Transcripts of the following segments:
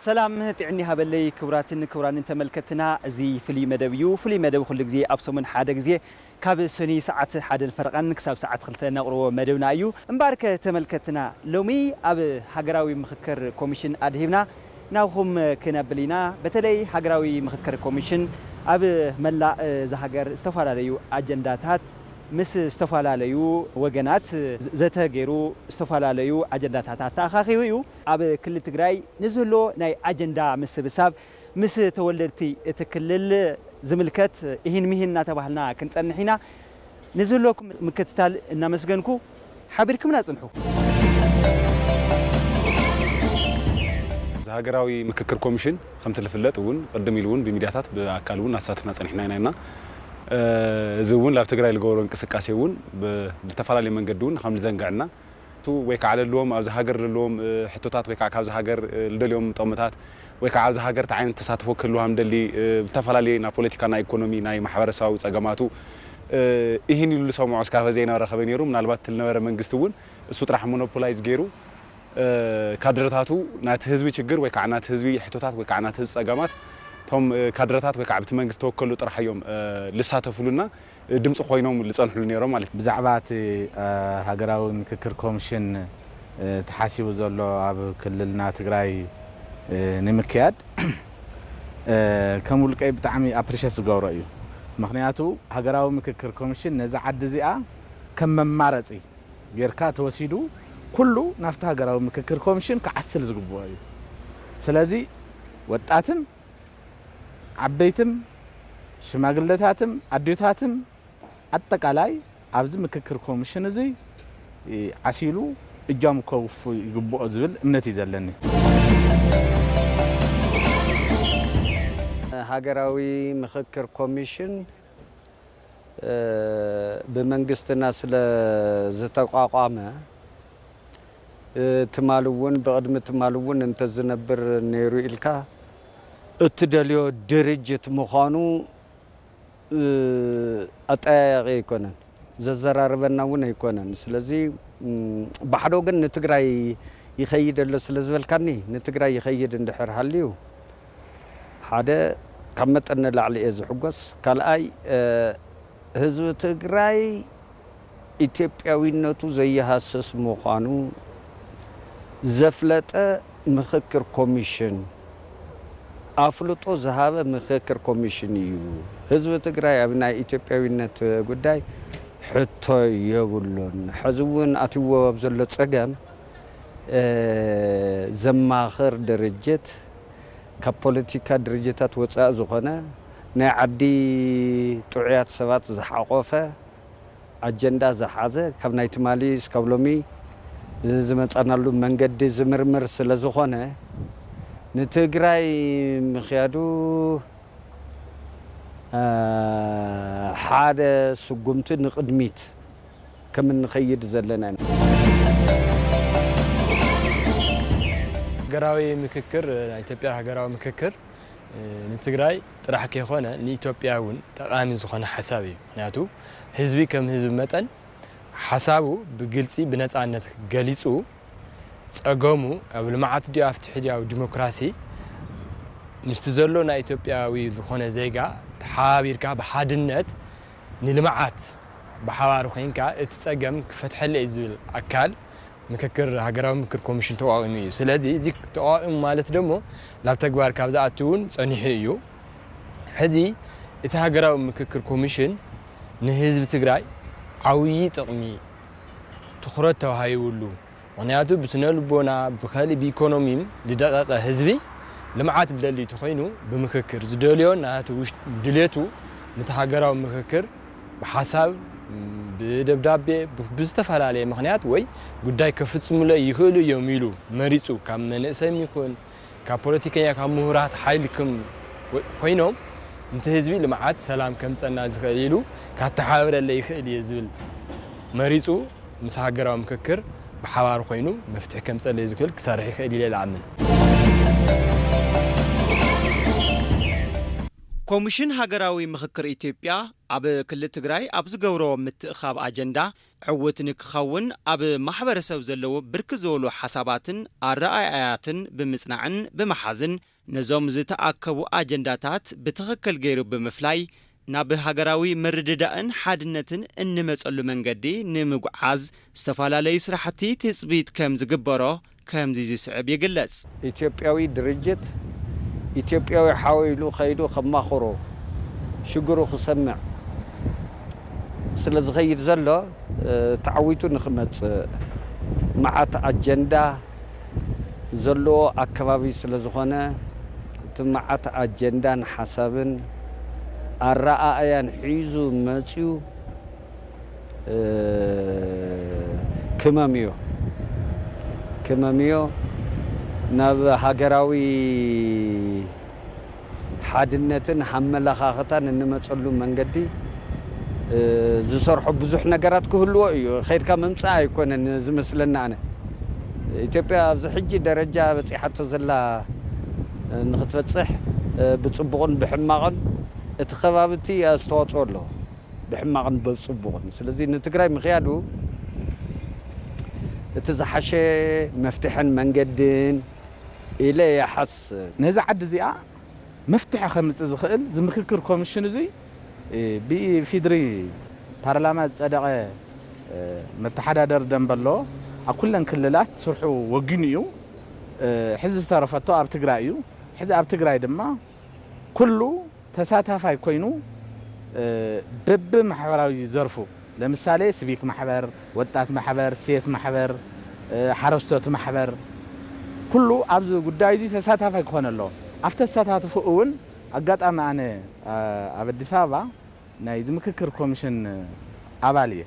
سلام تعني هبلي كبراتن تملكتنا زي فلي مدبيو فلي مدب كل جزء أبصمن حدا جزء كاب سني ساعة حدا الفرقان كسب ساعة خلتنا نقرأ مدبنا أيو مبارك تملكتنا لومي أب حجراوي مخكر كوميشن أدهمنا ناوهم كنا بلينا بتلي حجراوي مخكر كوميشن أب ملا زهجر استفاد عليه أجندات مس استفاد عليه وجنات زته غيرو استفاد عليه أجندات تأخيريو أب كل تجراي نزلوا ناي أجندا مس بسبب مس تولدتي تكلل زملكات إهين مهين نتبهلنا كنت أن حين نزلوكم مكتتال النمسجنكو حبركم نازنحو هاجراوي مككر كوميشن خمت الفلات ون قدم يلون بميدياتات بأكلون ناساتنا صنحنا هنا زون لا تجري الجورون كسكاسيون بالتفعال اللي من قدون خمس زنقعنا تو ويك على اللوم أو زهاجر اللوم حتوتات ويك على زهاجر اليوم طمتات ويك على زهاجر تعين تساتفو كلهم دلي بالتفعال اللي نا بوليتيكا نا إيكونومي نا محبر ساو تجمعاتو إهني اللي سو معسكر هزينا رخبين يروم نالبات النور من قستون السوت راح مونوبولايز جيرو كادراتاتو نات حزبي ችግር ወይ ካናት ህዝቢ ሕቶታት ወይ ካናት ህዝብ ጸጋማት ቶም ካድረታት ወይ ካዕብት መንግስት ተወከሉ ጥራሕዮም ልሳተፍሉና ድምጽ ኮይኖም ልጸንሕሉ ነይሮም ማለት ብዛዕባት ሃገራዊ ምክክር ኮሚሽን ተሓሲቡ ዘሎ ኣብ ክልልና ትግራይ ንምክያድ ከምውልቀይ ብጣዕሚ ኣፕሪሼት ዝገብሮ እዩ ምክንያቱ ሃገራዊ ምክክር ኮሚሽን ነዛ ዓዲ እዚኣ ከም መማረጺ ጌርካ ተወሲዱ كله نفتح جراو مككر كوميشن كعسل زقبوه سلازي وطاتم عبيتم شماغلتاتم اديوتاتم اتقالاي ابز مككر كوميشن زي عسيلو اجام كوف يغبو زبل امنتي زلني هاجراوي مككر كوميشن بمنغستنا سلا زتقاقامه تمالون بقدم تمالون انت زنبر نيرو إلكا اتداليو درجة مخانو اتاق يكونن ززرار بناون يكونن سلازي بحدوغن نتقراي يخيد اللو سلازبال كاني نتقراي يخيد اندحر حاليو حادا كمت ان لعلي ازو حقوس كالاي هزو تقراي ኢትዮጵያዊነቱ ዘያሐሰስ መሆኑ ዘፍለጠ ምክክር ኮሚሽን አፍልጦ ዘሃበ ምክክር ኮሚሽን እዩ ህዝብ ትግራይ ኣብና ኢትዮጵያዊነት ጉዳይ ሕቶ የብሉን ሕዝቡን አትዎ ኣብዘሎ ጸገም ዘማኽር ድርጅት ከፖለቲካ ድርጅታት ወጻእ ዝኾነ ናይ ዓዲ ጥዑያት ሰባት ዝሓቆፈ أجندة زحازة كم نايتمالي سكابلومي زمتانالو منجد زمرمر سلزخانة نتجراي مخيادو حادة سقمت نقدميت كم نخيد زلنا جراوي مككر إثيوبيا جراوي مككر نتجراي تراح كيخونه نيثيوبياون تقامي زخانة حسابي ناتو حزبي كم حزب متن حسابه بقلتي بنصانت غليصو صقمو ابلمعات دي افتحدياو ديمقراسي نستزلونا ايثيوبياوي زخونه زيغا تحابيركا بحادنت نلمعات بحوار خوينكا اتصقم كفتحل ازل اكال مككر هاجراو مكر كوميشن توقعمي سلازي زي توقعم مالت دمو لاب تغبار كابزاتون صنيحيو حزي اتا هاجراو مككر كوميشن نهزب تجراي عوي تقمي تخرج توهايولو ونياتو بسنال بونا بخالي بإيكونوميم لدقة حزبي لمعات اللي تخينو بمككر زدوليون نهاتو وش دليتو نتحقراو مككر بحساب بدبدابي بزتفعل عليه مخنيات وي قداي كفتسمو لا يخلو يوميلو مريتو كام منسم يكون كبوليتيكيا كمهورات حيلكم خوينو انت حزبي لمعات سلام كم صنا زخيلو كتحاور اللي يخيل يزبل مريصو مس هاجراو مككر بحوار خوينو مفتح كم صلي زكل كسرح يخيل الى العمل ኮሚሽን ሃገራዊ ምክክር ኢትዮጵያ ኣብ ክልል ትግራይ ኣብ ዝገብሮ ምትእኻብ ኣጀንዳ ዕውትን ክኸውን ኣብ ማሕበረሰብ ዘለዎ ብርክ ዝበሉ ሓሳባትን ኣረኣእያትን ብምጽናዕን ብምሓዝን ነዞም ዝተኣከቡ ኣጀንዳታት ብትኽክል ገይሩ ብምፍላይ ናብ ሃገራዊ ምርድዳእን ሓድነትን እንመጸሉ መንገዲ ንምጉዓዝ ዝተፈላለዩ ስራሕቲ ትጽቢት ከም ዝግበሮ ከምዚ ዝስዕብ ይግለጽ። ኢትዮጵያዊ ድርጅት ኢትዮጵያዊ ሓዊሉ ኸይዱ ከማኽሮ ሽግሩ ክሰምዕ ስለ ዝኸይድ ዘሎ ተዓዊቱ ንኽመጽእ መዓት ኣጀንዳ ዘለዎ ኣከባቢ ስለ ዝኾነ እቲ መዓት ኣጀንዳን ሓሳብን ኣረኣእያን ሒዙ መጽኡ ክመምዮ ናብ ሃገራዊ ሓድነትን ሓመላኻኽታን እንመጸሉ መንገዲ ዝሰርሖ ብዙሕ ነገራት ክህልዎ እዩ። ኸይድካ ምምጻእ ኣይኮነን ዝመስለና ኣነ ኢትዮጵያ ኣብዚ ሕጂ ደረጃ በፂሓቶ ዘላ ንኽትበጽሕ ብጽቡቕን ብሕማቕን እቲ ከባቢቲ ኣስተዋጽኦ ኣለዎ ብሕማቕን ብጽቡቕን። ስለዚ ንትግራይ ምኽያዱ እቲ ዝሓሸ መፍትሕን መንገድን ኢለ ይሓስብ። ነዚ ዓዲ እዚኣ መፍትሒ ከምፅእ ዝኽእል ዝምክክር ኮሚሽን እዙይ ብኢፌድሪ ፓርላማ ዝጸደቐ መተሓዳደሪ ደንብ ኣሎ ኣብ ኩለን ክልላት ስርሑ ወጊኑ እዩ። ሕዚ ዝተረፈቶ ኣብ ትግራይ እዩ። ሕዚ ኣብ ትግራይ ድማ ኩሉ ተሳታፋይ ኮይኑ በብ ማሕበራዊ ዘርፉ ለምሳሌ ሲቪክ ማሕበር፣ ወጣት ማሕበር፣ ሴት ማሕበር፣ ሓረስቶት ማሕበር ኩሉ ኣብዚ ጉዳይ እዚ ተሳታፋይ ክኾን ኣሎ። ኣብቲ ተሳታትፉ እውን ኣጋጣሚ ኣነ ኣብ ኣዲስ ኣበባ ናይ ዝምክክር ኮሚሽን ኣባል እየ።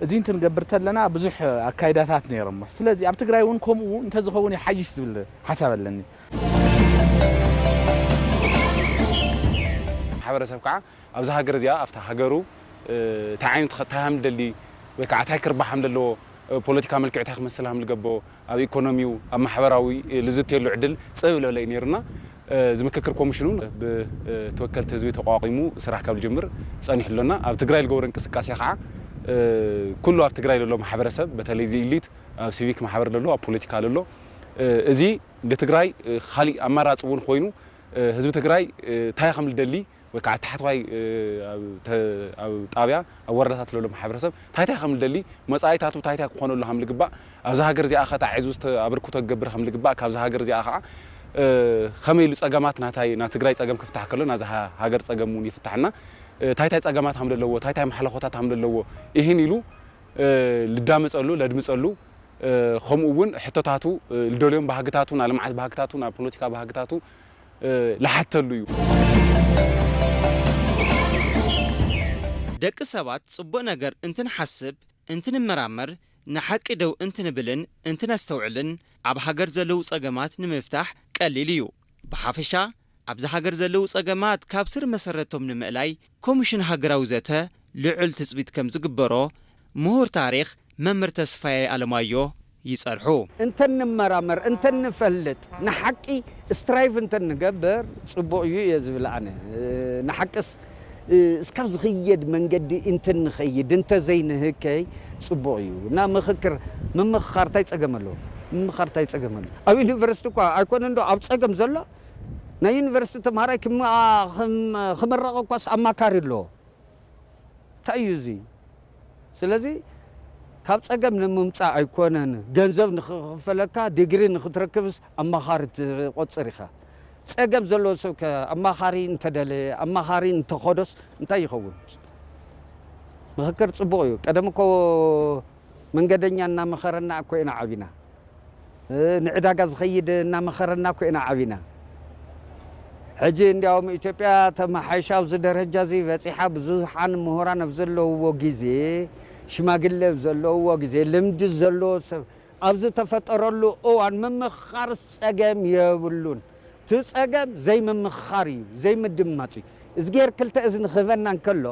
እዚ እንትንገብር ተለና ብዙሕ ኣካይዳታት ነይሮሞ። ስለዚ ኣብ ትግራይ እውን ከምኡ እንተዝኸውን ይሓይሽ ዝብል ሓሳብ ኣለኒ። ማሕበረሰብ ከዓ ኣብዚ ሃገር እዚኣ ኣብታ ሃገሩ እንታይ ዓይነት ታሃም ደሊ ወይ ከዓ እንታይ ክርባሕ ዘለዎ ፖለቲካ መልክዕ እንታይ ክመስል ሃም ዝገቦ ኣብ ኢኮኖሚው ኣብ ማሕበራዊ ልዝትየሉ ዕድል ፅብ ለለ ነይርና ዝምክክር ኮሚሽኑ ብተወከልቲ ህዝቢ ተቋቂሙ ስራሕ ካብ ዝጅምር ጸኒሕ ኣሎና። ኣብ ትግራይ ዝገብሮ እንቅስቃሴ ከዓ ኩሉ ኣብ ትግራይ ዘሎ ማሕበረሰብ በተለይ እዚ ኢሊት ኣብ ሲቪክ ማሕበር ዘሎ ኣብ ፖለቲካ ዘሎ እዚ ንትግራይ ካሊእ ኣማራፂ እውን ኮይኑ ህዝቢ ትግራይ እንታይ ከም ዝደሊ ወይ ከዓ ታሕተዋይ ኣብ ጣብያ ኣብ ወረዳታት ዘሎ ማሕበረሰብ እንታይ ከም ዝደሊ መጻኢታቱ እንታይ ክኾነሉ ከም ዝግባእ ኣብዚ ሃገር እዚኣ ኸታዒዙ ኣበርክቶ ክገብር ከም ዝግባእ ካብዚ ሃገር እዚኣ ከዓ ከመይ ኢሉ ጸገማት ናታይ ና ትግራይ ጸገም ክፍታሕ ከሎ ናዚ ሃገር ጸገም እውን ይፍታሕና እንታይ ጸገማት ከም ዘለዎ እንታይ መሓለኾታት ከም ዘለዎ ይህን ኢሉ ልዳመጸሉ ለድምጸሉ ከምኡ እውን ሕቶታቱ ልደልዮም ባህግታቱ ናብ ልምዓት ባህግታቱ ናብ ፖለቲካ ባህግታቱ ለሓተሉ እዩ። ደቂ ሰባት ጽቡቕ ነገር እንትንሓስብ እንትንመራመር ንሓቂ ደው እንትንብልን እንትነስተውዕልን ኣብ ሃገር ዘለው ጸገማት ንምፍታሕ ቀሊል እዩ። ብሓፈሻ ኣብዚ ሃገር ዘለው ጸገማት ካብ ስር መሰረቶም ንምእላይ ኮሚሽን ሃገራዊ ዘተ ልዑል ትጽቢት ከም ዝግበሮ ምሁር ታሪኽ መምህር ተስፋዬ ኣለማዮ ይጸርሑ። እንተንመራመር እንተንፈልጥ ንሓቂ ስትራይቭ እንተንገብር ጽቡቕ እዩ እየ ዝብል ኣነ ንሓቅስ እስካብ ዝኽየድ መንገዲ እንተንኸይድ እንተዘይንህከይ ጽቡቕ እዩ እና ምኽክር ምምኽኻር እንታይ ጸገም ኣለዎ? ምምኽኻር እንታይ ጸገም ኣለዎ? ኣብ ዩኒቨርሲቲ እኳ ኣይኮነን ዶ ኣብ ጸገም ዘሎ ናይ ዩኒቨርሲቲ ተምሃራይ ክምረቕ እኳስ ኣማካሪ ኣለዎ። እንታይ እዩ እዚ? ስለዚ ካብ ጸገም ንምምጻእ ኣይኮነን ገንዘብ ንኽኽፈለካ ዲግሪ ንኽትረክብስ ኣማኻሪ ትቖፅር ኢኻ። ጸገም ዘለዎ ሰብ ኣማኻሪ እንተደለየ ኣማኻሪ እንተኸዶስ እንታይ ይኸውን? ምኽክር ጽቡቕ እዩ። ቀደም እኮ መንገደኛ እናመኸረና እኮ ኢና ዓቢና ንዕዳጋ ዝኸይድ እናመኸረና እኮ ኢና ዓቢና። ሕጂ እንዲያውም ኢትዮጵያ ተመሓይሻ ኣብዚ ደረጃ እዚ በፂሓ ብዙሓን ምሁራን ኣብ ዘለውዎ ግዜ ሽማግለ ኣብ ዘለውዎ ግዜ ልምዲ ዘለዎ ሰብ ኣብዚ ተፈጠረሉ እዋን ምምኽኻር ጸገም የብሉን። ትጸገም ዘይምምኽኻር እዩ ዘይምድማጽ እዩ። እዚ ጌር ክልተ እዝኒ ክህበና እንከሎ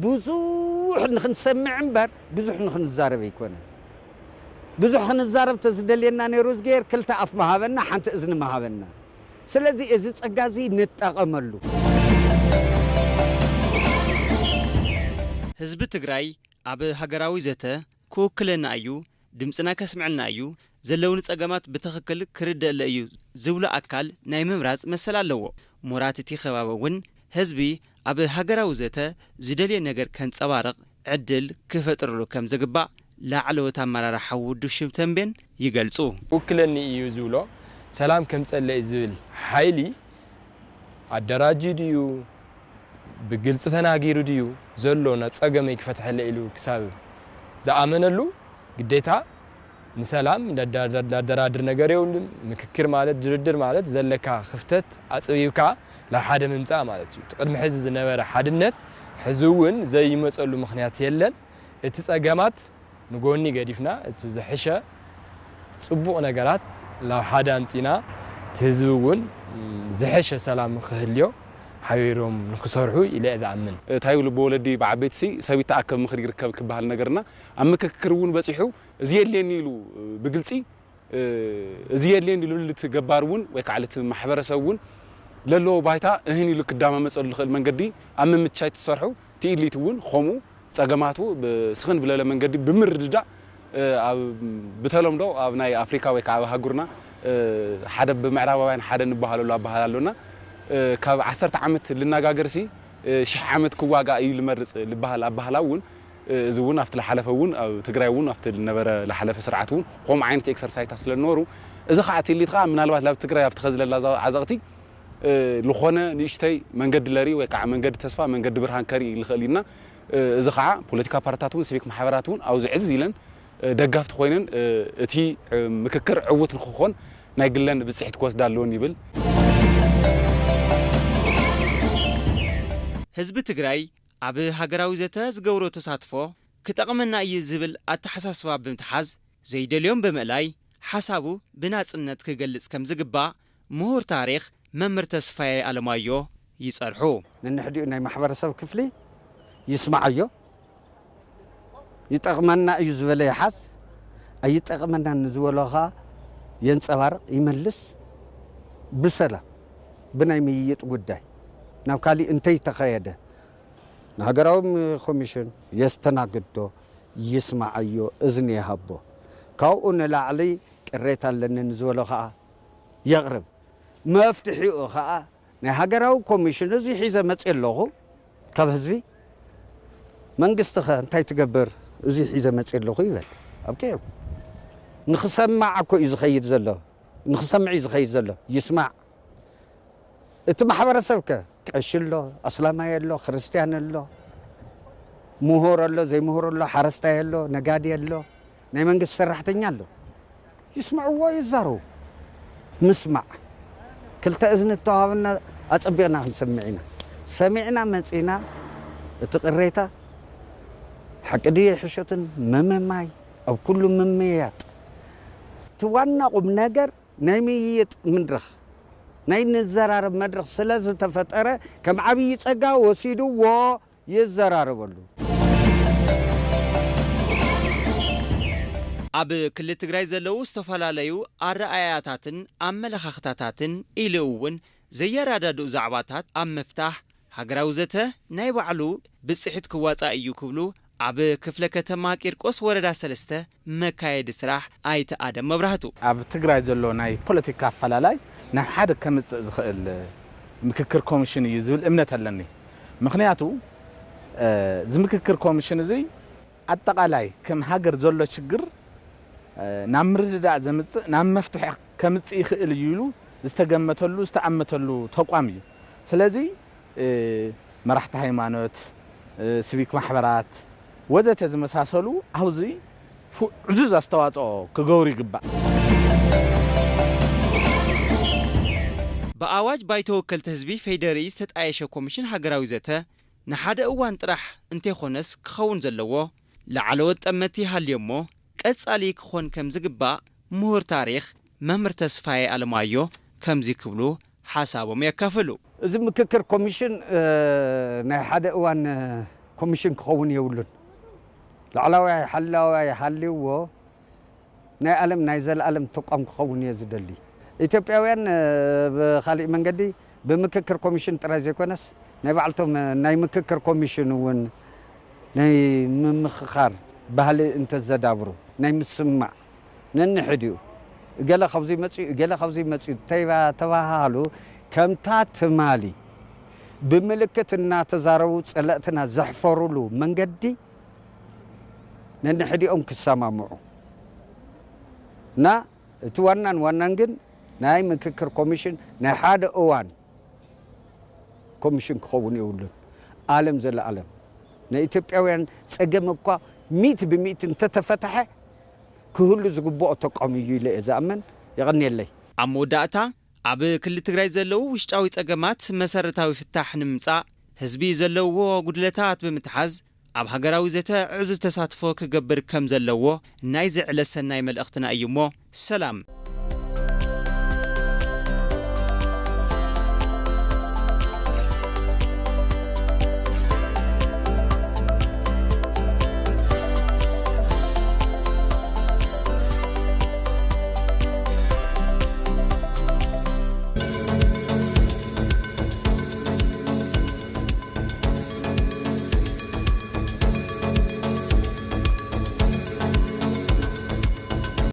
ብዙሕ ንኽንሰምዕ እምበር ብዙሕ ንኽንዛረብ ኣይኮነን። ብዙሕ ክንዛረብ ተዝደልየና ነይሩ እዚ ጌር ክልተ ኣፍ መሃበና ሓንቲ እዝኒ መሃበና። ስለዚ እዚ ጸጋ እዚ ንጠቐመሉ ህዝቢ ትግራይ ኣብ ሃገራዊ ዘተ ክውክለና እዩ ድምፅና ከስምዕልና እዩ ዘለውን ጸገማት ብትኽክል ክርደለ እዩ ዝብሉ ኣካል ናይ ምምራጽ መሰል ኣለዎ ሙራት እቲ ኸባበውን ህዝቢ ኣብ ሃገራዊ ዘተ ዝደልየ ነገር ከንጸባርቕ ዕድል ክፈጥርሉ ከም ዝግባእ ላዕለዎት ኣመራርሓ ውድብ ሽምተንቤን ይገልጹ ውክለኒ እዩ ዝብሎ ሰላም ከም ጸለይ ዝብል ሓይሊ ኣደራጂ ድዩ ብግልጽ ተናጊሩ ድዩ ዘሎና ጸገመይ ክፈትሐለ ኢሉ ክሳብ ዝኣመነሉ ግዴታ ንሰላም ዳደራድር ነገር የውልን ምክክር ማለት ድርድር ማለት ዘለካ ክፍተት ኣጽቢብካ ላብ ሓደ ምምጻእ ማለት እዩ ቅድሚ ሕዚ ዝነበረ ሓድነት ሕዝውን ዘይመጸሉ ምኽንያት የለን እቲ ጸገማት ንጎኒ ገዲፍና እቲ ዝሕሸ ጽቡቕ ነገራት ላብ ሓደ ኣንጺና ትህዝውን ዝሕሸ ሰላም ክህልዮ ሓቢሮም ንክሰርሑ ኢለ ዝኣምን ታዩ ልቦወለዲ ብዓበይቲ ሰቢት ተኣከብ ምኽሪ ይርከብ ክበሃል ነገርና ኣብ ምክክር እውን በፂሑ እዚ የለኒ ኢሉ ብግልጺ እዚ የለኒ ኢሉ ልትገባር እውን ወይ ከዓ ልት ማሕበረሰብ እውን ለሎ ባይታ እህን ኢሉ ክዳማመጸሉ ልኽእል መንገዲ ኣብ ምምቻይ ትሰርሑ ትኢሊት እውን ኸምኡ ጸገማቱ ብስኽን ብለለ መንገዲ ብምርድዳእ ኣብ ብተለምዶ ኣብ ናይ ኣፍሪካ ወይ ከዓ ኣብ ሃገርና ሓደ ብምዕራባውያን ሓደ ንባሃለሉ ኣባሃላሉና ካብ 10 ዓመት ልናጋገርሲ 1000 ዓመት ክዋጋ እዩ ልመርጽ ልባሃል ኣባሃላውን እዚውን ኣብቲ ለሓለፈውን ኣብ ትግራይውን ኣብቲ ነበረ ለሓለፈ ስርዓቱን ቆም ዓይነት ኤክሰርሳይዝ ስለነሩ እዚ ከዓ ትሊትካ ምናልባት ላብ ትግራይ ኣብቲ ኸዝለላ ዓዘቕቲ ልኾነ ንእሽተይ መንገዲ ለሪ ወይ ከዓ መንገዲ ተስፋ መንገዲ ብርሃን ከሪ ልኽእልና እዚ ከዓ ፖለቲካ ፓርቲታትን ሲቪክ ማሕበራትን ኣብዚ ዕዝ ኢለን ደጋፍቲ ኮይነን እቲ ምክክር ዕውት ንክኾን ናይ ግለን ብጽሕት ክወስዳ ኣለዎን ይብል ህዝቢ ትግራይ ኣብ ሃገራዊ ዘተ ዝገብሮ ተሳትፎ ክጠቕመና እዩ ዝብል ኣተሓሳስባ ብምትሓዝ ዘይደልዮም ብምእላይ ሓሳቡ ብናጽነት ክገልጽ ከም ዝግባእ ምሁር ታሪኽ መምህር ተስፋዬ ኣለማዮ ይጸርሑ ንሕዲኡ ናይ ማሕበረሰብ ክፍሊ ይስማዓዮ ይጠቕመና እዩ ዝበለ ይሓዝ ኣይጠቕመና ንዝበለኻ የንጸባርቕ ይመልስ ብሰላም ብናይ ምይይጥ ጉዳይ ናብ ካሊእ እንተይ ተኸየደ ንሃገራዊ ኮሚሽን የስተናግዶ ይስማዓዮ እዝኒ ይሃቦ ካብኡ ንላዕሊ ቅሬታ ኣለኒ ንዝበሎ ከዓ የቕርብ መፍትሒኡ ከዓ ናይ ሃገራዊ ኮሚሽን እዚ ሒዘ መጽ ኣለኹ ካብ ህዝቢ መንግስቲ ኸ እንታይ ትገብር እዚ ሒዘ መጽ ኣለኹ ይበል ኣብቂዑ ንኽሰማዕ እኮ እዩ ዝኸይድ ዘሎ ንኽሰምዕ እዩ ዝኸይድ ዘሎ ይስማዕ እቲ ማሕበረሰብ ከ ቀሺ ኣሎ ኣስላማይ ኣሎ ክርስቲያን ኣሎ ምሁር ኣሎ ዘይምሁር ኣሎ ሓረስታይ ኣሎ ነጋዲ ኣሎ ናይ መንግስቲ ሰራሕተኛ ኣሎ ይስማዕዎ ይዛረቡ ምስማዕ ክልተ እዝኒ ተዋሃብና ኣጸቢቕና ክንሰምዕ ኢና ሰሚዕና መጺና እቲ ቅሬታ ሓቂ ድየ ሕሾትን መመማይ ኣብ ኩሉ ምምያጥ እቲ ዋና ቁም ነገር ናይ ምይይጥ ምድረኽ ናይ ንዘራረብ መድረኽ ስለ ዝተፈጠረ ከም ዓብዪ ጸጋ ወሲድዎ ይዘራረበሉ ኣብ ክልል ትግራይ ዘለዉ ዝተፈላለዩ ኣረኣያታትን ኣመለኻኽታታትን ኢሉ እውን ዘየራዳድኡ ዛዕባታት ኣብ ምፍታሕ ሃገራዊ ዘተ ናይ ባዕሉ ብጽሕት ክዋጻእ እዩ ክብሉ ኣብ ክፍለ ከተማ ቂርቆስ ወረዳ 3 መካየዲ ስራሕ ኣይተኣደም መብራህቱ ኣብ ትግራይ ዘሎ ናይ ፖለቲካ ኣፈላላይ ናብ ሓደ ከምጽእ ዝኽእል ምክክር ኮሚሽን እዩ ዝብል እምነት ኣለኒ ምኽንያቱ ዝምክክር ኮሚሽን እዚ ኣጠቃላይ ከም ሃገር ዘሎ ችግር ናብ ምርድዳእ ዘምጽእ ናብ መፍትሒ ከምጽእ ይኽእል እዩ ኢሉ ዝተገመተሉ ዝተኣመተሉ ተቋም እዩ ስለዚ መራሕቲ ሃይማኖት ሲቪክ ማሕበራት ወዘተ ዝመሳሰሉ ኣብዚ ዕዙዝ ኣስተዋጽኦ ክገብሩ ይግባእ በአዋጅ ባይቶ ወከልቲ ህዝቢ ፌደሪ ዝተጣየሸ ኮሚሽን ሃገራዊ ዘተ ንሓደ እዋን ጥራሕ እንተይኾነስ ክኸውን ዘለዎ ላዕለዎት ጠመቲ ሃልዮሞ ቀጻሊ ክኾን ከም ዝግባእ ምሁር ታሪኽ መምህር ተስፋዬ ኣለማዮ ከምዚ ክብሉ ሓሳቦም የካፈሉ እዚ ምክክር ኮሚሽን ናይ ሓደ እዋን ኮሚሽን ክኸውን የብሉን ላዕለዋይ ሓላዋይ ሓልይዎ ናይ ዓለም ናይ ዘለዓለም ተቋም ክኸውን እየ ዝደሊ ኢትዮጵያውያን ብኻሊእ መንገዲ ብምክክር ኮሚሽን ጥራይ ዘይኮነስ ናይ ባዕልቶም ናይ ምክክር ኮሚሽን እውን ናይ ምምኽኻር ባህሊ እንተዘዳብሩ ናይ ምስማዕ ነንሕድዩ ገለ ኸብዚ መጽኡ ተባሃሉ ከምታ ትማሊ ብምልክት እናተዛረቡ ጸለእትና ዘሕፈሩሉ መንገዲ ነንሕድኦም ክሰማምዑ እና እቲ ዋናን ግን ናይ ምክክር ኮሚሽን ናይ ሓደ እዋን ኮሚሽን ክኸውን ይውሉን ዓለም ዘለዓለም ናይ ኢትዮጵያውያን ጸገም እኳ 100% እንተተፈተሐ ክህሉ ዝግብኦ ተቋም እዩ ኢለ ዝኣምን ይቕኒየለይ ኣብ መወዳእታ ኣብ ክልል ትግራይ ዘለዉ ውሽጣዊ ጸገማት መሰረታዊ ፍታሕ ንምምጻእ ህዝቢ ዘለዎ ጉድለታት ብምትሓዝ ኣብ ሃገራዊ ዘተ ዕዙዝ ተሳትፎ ክገብር ከም ዘለዎ ናይ ዝዕለ ሰናይ መልእኽትና እዩ እሞ ሰላም